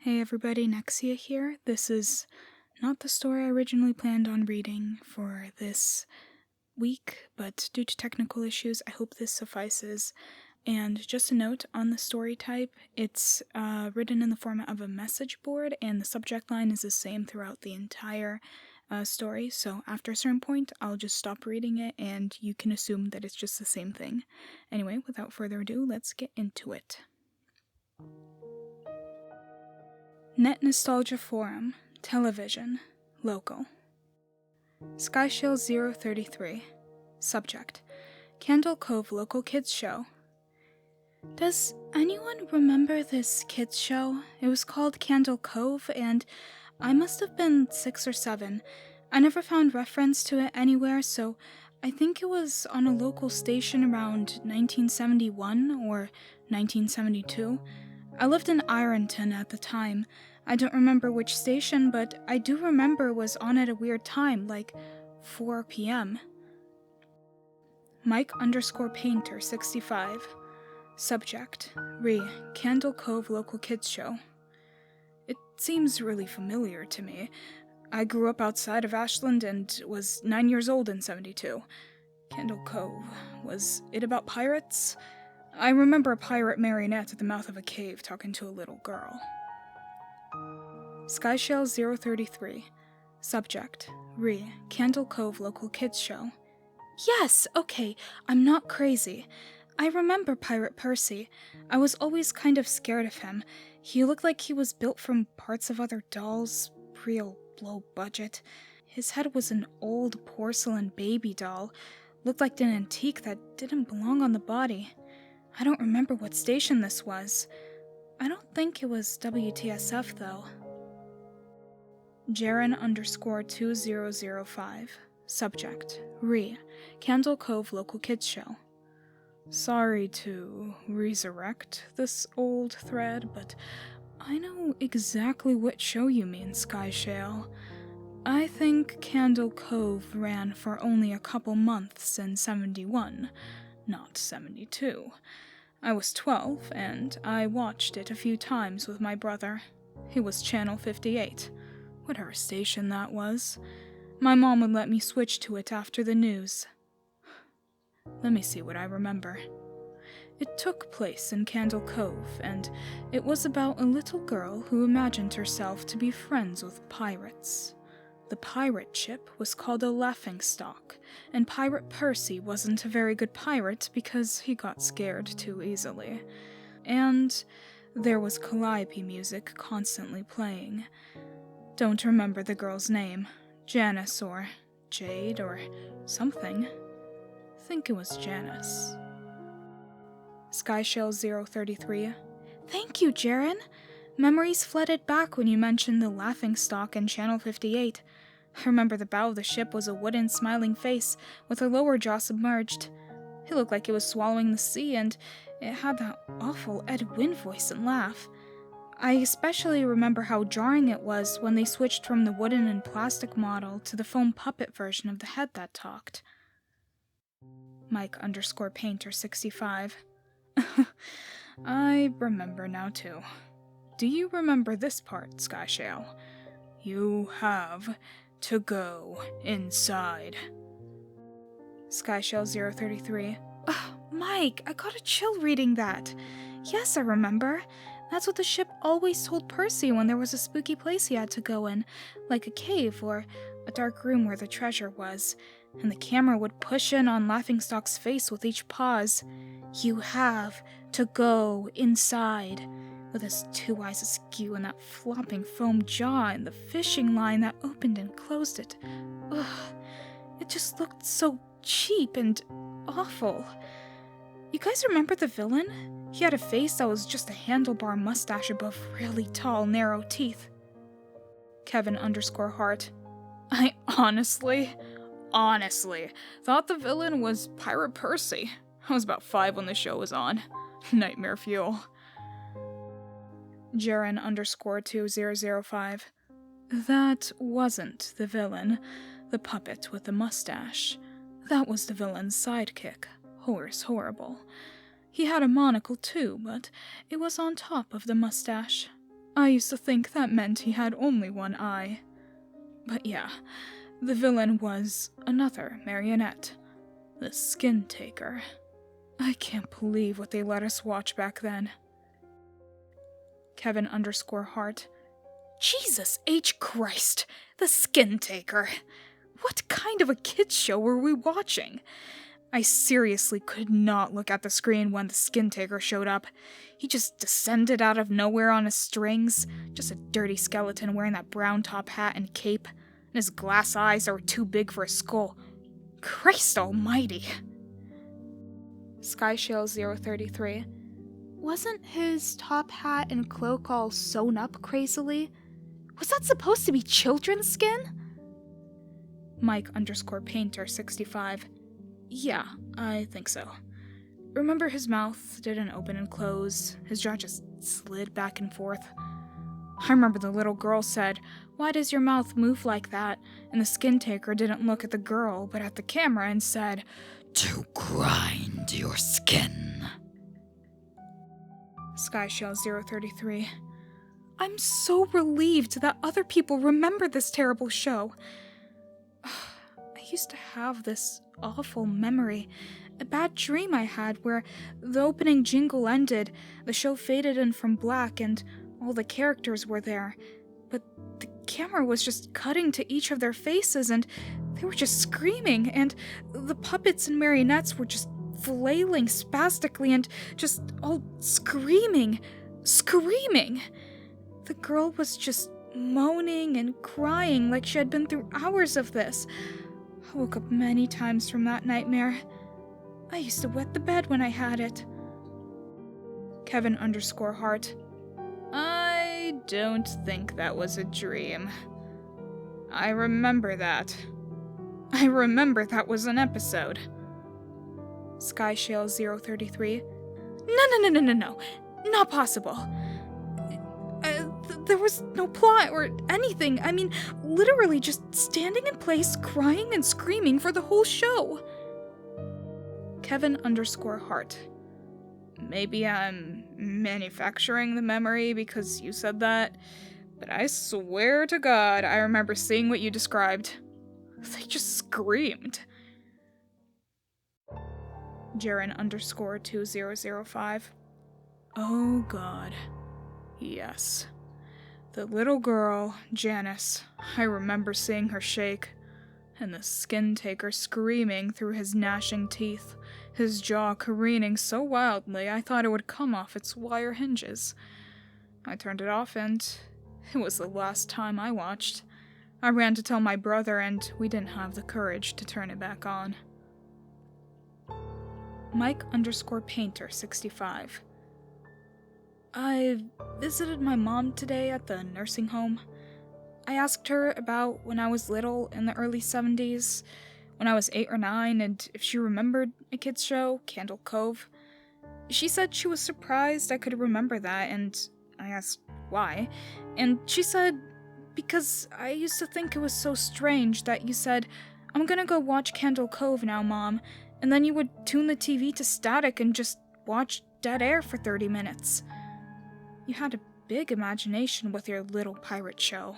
Hey everybody, Nexia here. This is not the story I originally planned on reading for this week, but due to technical issues, I hope this suffices. And just a note on the story type, it's written in the format of a message board, and the subject line is the same throughout the entire story, so after a certain point, I'll just stop reading it, and you can assume that it's just the same thing. Anyway, without further ado, let's get into it. Net Nostalgia Forum, Television, Local. Skyshield 033. Subject: Candle Cove Local Kids Show. Does anyone remember this kids show? It was called Candle Cove, and I must have been 6 or 7. I never found reference to it anywhere, so I think it was on a local station around 1971 or 1972. I lived in Ironton at the time. I don't remember which station, but I do remember it was on at a weird time, like 4 p.m. Mike_Painter 65. Subject: Candle Cove Local Kids Show. It seems really familiar to me. I grew up outside of Ashland and was 9 years old in 72. Candle Cove. Was it about pirates? I remember a pirate marionette at the mouth of a cave talking to a little girl. Skyshell 033. Subject: Candle Cove Local Kids Show. Yes, okay, I'm not crazy. I remember Pirate Percy. I was always kind of scared of him. He looked like he was built from parts of other dolls, real low budget. His head was an old porcelain baby doll. Looked like an antique that didn't belong on the body. I don't remember what station this was. I don't think it was WTSF, though. Jaren_2005. Subject: Candle Cove Local Kids Show. Sorry to resurrect this old thread, but I know exactly what show you mean, Skyshale. I think Candle Cove ran for only a couple months in 71, not 72. I was 12, and I watched it a few times with my brother. It was Channel 58. Whatever station that was. My mom would let me switch to it after the news. Let me see what I remember. It took place in Candle Cove, and it was about a little girl who imagined herself to be friends with pirates. The pirate ship was called a Laughingstock, and Pirate Percy wasn't a very good pirate because he got scared too easily. And there was calliope music constantly playing. Don't remember the girl's name. Janice or Jade or something. Think it was Janice. Skyshell 033. Thank you, Jaren. Memories flooded back when you mentioned the Laughingstock and Channel 58. I remember the bow of the ship was a wooden smiling face with her lower jaw submerged. It looked like it was swallowing the sea, and it had that awful Ed Wynn voice and laugh. I especially remember how jarring it was when they switched from the wooden and plastic model to the foam puppet version of the head that talked. Mike_Painter 65. I remember now too. Do you remember this part, Skyshale? You have to go inside. Skyshell 033. Mike, I got a chill reading that. Yes, I remember. That's what the ship always told Percy when there was a spooky place he had to go in, like a cave or a dark room where the treasure was, and the camera would push in on Laughingstock's face with each pause. You have to go inside, with his 2 eyes askew and that flopping foam jaw and the fishing line that opened and closed it. Ugh, it just looked so cheap and awful. You guys remember the villain? He had a face that was just a handlebar mustache above really tall, narrow teeth. Kevin_Hart. I honestly thought the villain was Pirate Percy. I was about 5 when the show was on. Nightmare fuel. Jaren_2005. That wasn't the villain. The puppet with the mustache. That was the villain's sidekick, Horace Horrible. He had a monocle too, but it was on top of the mustache. I used to think that meant he had only one eye. But yeah, the villain was another marionette, the Skin Taker. I can't believe what they let us watch back then. Kevin_Hart. Jesus H. Christ, the Skin Taker. What kind of a kids show were we watching? I seriously could not look at the screen when the Skin Taker showed up. He just descended out of nowhere on his strings, just a dirty skeleton wearing that brown top hat and cape, and his glass eyes that were too big for his skull. Christ almighty. SkyShale033. Wasn't his top hat and cloak all sewn up crazily? Was that supposed to be children's skin? Mike_Painter65. Yeah, I think so. Remember his mouth didn't open and close, his jaw just slid back and forth. I remember the little girl said, "Why does your mouth move like that?" And the Skin Taker didn't look at the girl, but at the camera and said, "To grind your skin." SkyShell033. I'm so relieved that other people remember this terrible show. I used to have this awful memory, a bad dream I had where the opening jingle ended, the show faded in from black, and all the characters were there, but the camera was just cutting to each of their faces, and they were just screaming, and the puppets and marionettes were just flailing spastically and just all screaming. The girl was just moaning and crying like she had been through hours of this. I woke up many times from that nightmare. I used to wet the bed when I had it. Kevin_Hart. I don't think that was a dream. I remember that. I remember that was an episode. SkyShale033. No. Not possible. There was no plot or anything. I mean, literally just standing in place, crying and screaming for the whole show. Kevin_Hart. Maybe I'm manufacturing the memory because you said that, but I swear to God I remember seeing what you described. They just screamed. Jaren_2005. Oh God. Yes. The little girl, Janice, I remember seeing her shake, and the Skin Taker screaming through his gnashing teeth, his jaw careening so wildly I thought it would come off its wire hinges. I turned it off and it was the last time I watched. I ran to tell my brother and we didn't have the courage to turn it back on. Mike_Painter65. I visited my mom today at the nursing home. I asked her about when I was little in the early 70s, when I was 8 or 9, and if she remembered a kids show, Cove. She said she was surprised I could remember that, and I asked why, and she said, because I used to think it was so strange that you said, "I'm gonna go watch Cove now, Mom," and then you would tune the TV to static and just watch dead air for 30 minutes. You had a big imagination with your little pirate show.